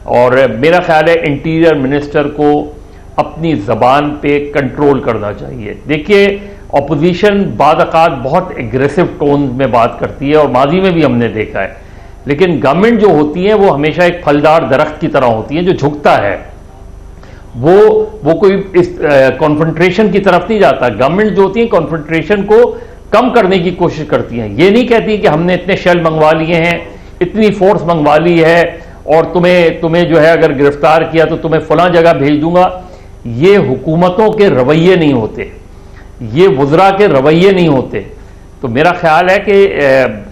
और मेरा ख्याल है इंटीरियर मिनिस्टर को अपनी जबान पे कंट्रोल करना चाहिए। देखिए, ऑपोजिशन बाद अकात बहुत एग्रेसिव टोन में बात करती है और माजी में भी हमने देखा है, लेकिन गवर्नमेंट जो होती है वो हमेशा एक फलदार दरख्त की तरह होती है जो झुकता है। वो कोई इस कॉन्फ्रंट्रेशन की तरफ नहीं जाता। गवर्नमेंट जो होती है कॉन्फ्रंट्रेशन को कम करने की कोशिश करती है। ये नहीं कहती कि हमने इतने शेल मंगवा लिए हैं, इतनी फोर्स मंगवा ली है और तुम्हें जो है अगर गिरफ्तार किया तो तुम्हें फलां जगह भेज दूंगा। ये हुकूमतों के रवैये नहीं होते, ये वज़रा के रवैये नहीं होते। तो मेरा ख्याल है कि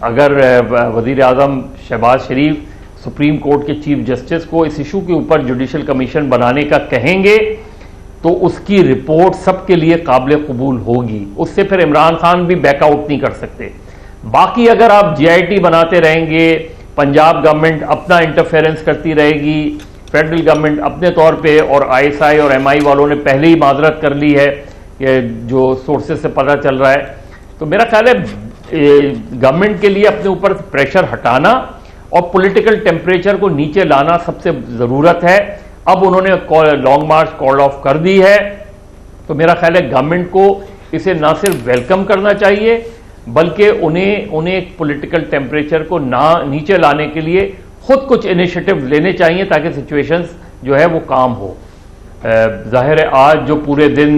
अगर वज़ीर आज़म शहबाज शरीफ सुप्रीम कोर्ट के चीफ जस्टिस को इस इशू के ऊपर जुडिशल कमीशन बनाने का कहेंगे तो उसकी रिपोर्ट सबके लिए काबिल कबूल होगी। उससे फिर इमरान खान भी बैकआउट नहीं कर सकते। बाकी अगर आप GIT बनाते रहेंगे, पंजाब गवर्नमेंट अपना इंटरफेरेंस करती रहेगी, फेडरल गवर्नमेंट अपने तौर पे, और ISI और MI वालों ने पहले ही माजरत कर ली है जो सोर्सेज से पता चल रहा है, तो मेरा ख्याल है गवर्नमेंट के लिए अपने ऊपर प्रेशर हटाना और पॉलिटिकल टेम्परेचर को नीचे लाना सबसे ज़रूरत है। अब उन्होंने लॉन्ग मार्च कॉल ऑफ कर दी है, तो मेरा ख्याल है गवर्नमेंट को इसे ना सिर्फ वेलकम करना चाहिए बल्कि उन्हें एक पॉलिटिकल टेम्परेचर को नीचे लाने के लिए खुद कुछ इनिशिएटिव लेने चाहिए ताकि सिचुएशंस जो है वो काम हो। जाहिर है आज जो पूरे दिन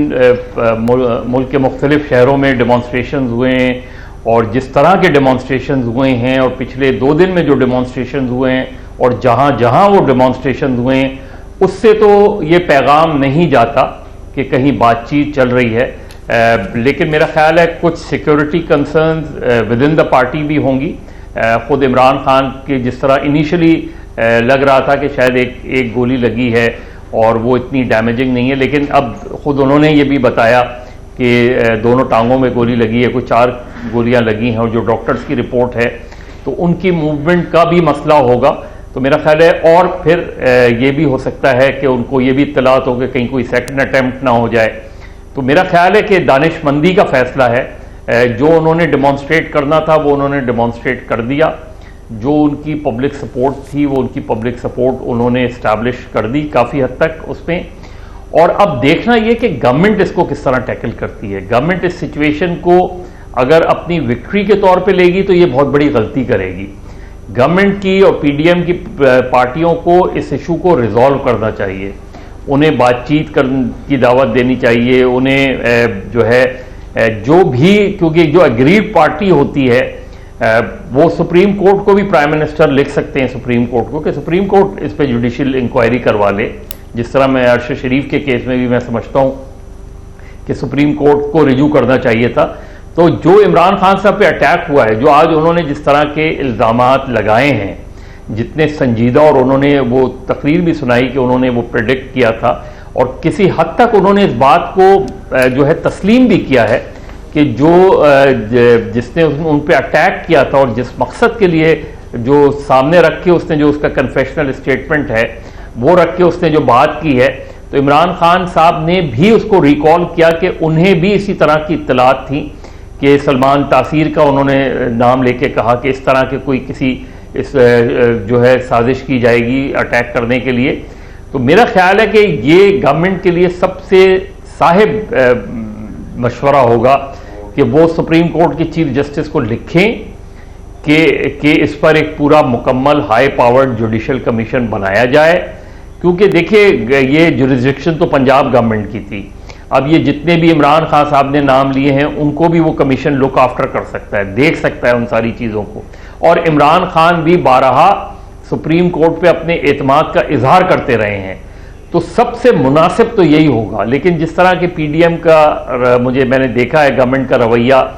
मुल्क के मुख्तलिफ शहरों में डेमॉन्स्ट्रेशन हुए हैं और जिस तरह के डेमॉन्स्ट्रेशन हुए हैं और पिछले 2 दिन में जो डेमॉन्स्ट्रेशन हुए हैं और जहां जहां वो डेमॉन्स्ट्रेशन हुए हैं, उससे तो ये पैगाम नहीं जाता कि कहीं बातचीत चल रही है। लेकिन मेरा ख्याल है कुछ security concerns with in the party भी होंगी। खुद इमरान खान के जिस तरह इनिशियली लग रहा था कि शायद एक गोली लगी है और वो इतनी डैमेजिंग नहीं है, लेकिन अब खुद उन्होंने ये भी बताया कि दोनों टांगों में गोली लगी है, कोई 4 गोलियां लगी हैं और जो डॉक्टर्स की रिपोर्ट है तो उनकी मूवमेंट का भी मसला होगा। तो मेरा ख्याल है और फिर ये भी हो सकता है कि उनको ये भी इत्तलात हो कि कहीं कोई सेकंड अटेम्प्ट ना हो जाए। तो मेरा ख्याल है कि दानिशमंदी का फैसला है, जो उन्होंने डेमॉन्स्ट्रेट करना था वो उन्होंने डेमॉन्स्ट्रेट कर दिया। जो उनकी पब्लिक सपोर्ट थी वो उनकी पब्लिक सपोर्ट उन्होंने इस्टेब्लिश कर दी काफ़ी हद तक उसमें। और अब देखना ये कि गवर्नमेंट इसको किस तरह टैकल करती है। गवर्नमेंट इस सिचुएशन को अगर अपनी विक्ट्री के तौर पे लेगी तो ये बहुत बड़ी गलती करेगी। गवर्नमेंट की और PDM की पार्टियों को इस इशू को रिजॉल्व करना चाहिए, उन्हें बातचीत की दावत देनी चाहिए, उन्हें जो है जो भी, क्योंकि जो अग्रीड पार्टी होती है वो सुप्रीम कोर्ट को भी प्राइम मिनिस्टर लिख सकते हैं सुप्रीम कोर्ट को कि सुप्रीम कोर्ट इस पर जुडिशियल इंक्वायरी करवा ले। जिस तरह मैं अरशद शरीफ के केस में भी मैं समझता हूं कि सुप्रीम कोर्ट को रिव्यू करना चाहिए था। तो जो इमरान खान साहब पे अटैक हुआ है, जो आज उन्होंने जिस तरह के इल्ज़ामात लगाए हैं, जितने संजीदा, और उन्होंने वो तकरीर भी सुनाई कि उन्होंने वो प्रेडिक्ट किया था और किसी हद तक उन्होंने इस बात को जो है तस्लीम भी किया है कि जो जिसने उन पे अटैक किया था और जिस मकसद के लिए जो सामने रख के उसने जो उसका कन्फेशनल स्टेटमेंट है वो रख के उसने जो बात की है, तो इमरान खान साहब ने भी उसको रिकॉल किया कि उन्हें भी इसी तरह की इत्तलात थी कि सलमान तासीर का उन्होंने नाम लेके कहा कि इस तरह के कोई किसी इस जो है साजिश की जाएगी अटैक करने के लिए। तो मेरा ख्याल है कि ये गवर्नमेंट के लिए सबसे साहिब मशवरा होगा कि वो सुप्रीम कोर्ट के चीफ जस्टिस को लिखें कि इस पर एक पूरा मुकम्मल हाई पावर्ड जुडिशल कमीशन बनाया जाए। क्योंकि देखिए ये जुरिस्डिक्शन तो पंजाब गवर्नमेंट की थी, अब ये जितने भी इमरान खान साहब ने नाम लिए हैं उनको भी वो कमीशन लुक आफ्टर कर सकता है, देख सकता है उन सारी चीज़ों को। और इमरान खान भी बारहा सुप्रीम कोर्ट पे अपने एतमाद का इजहार करते रहे हैं, तो सबसे मुनासिब तो यही होगा। लेकिन जिस तरह के PDM का मैंने देखा है गवर्नमेंट का रवैया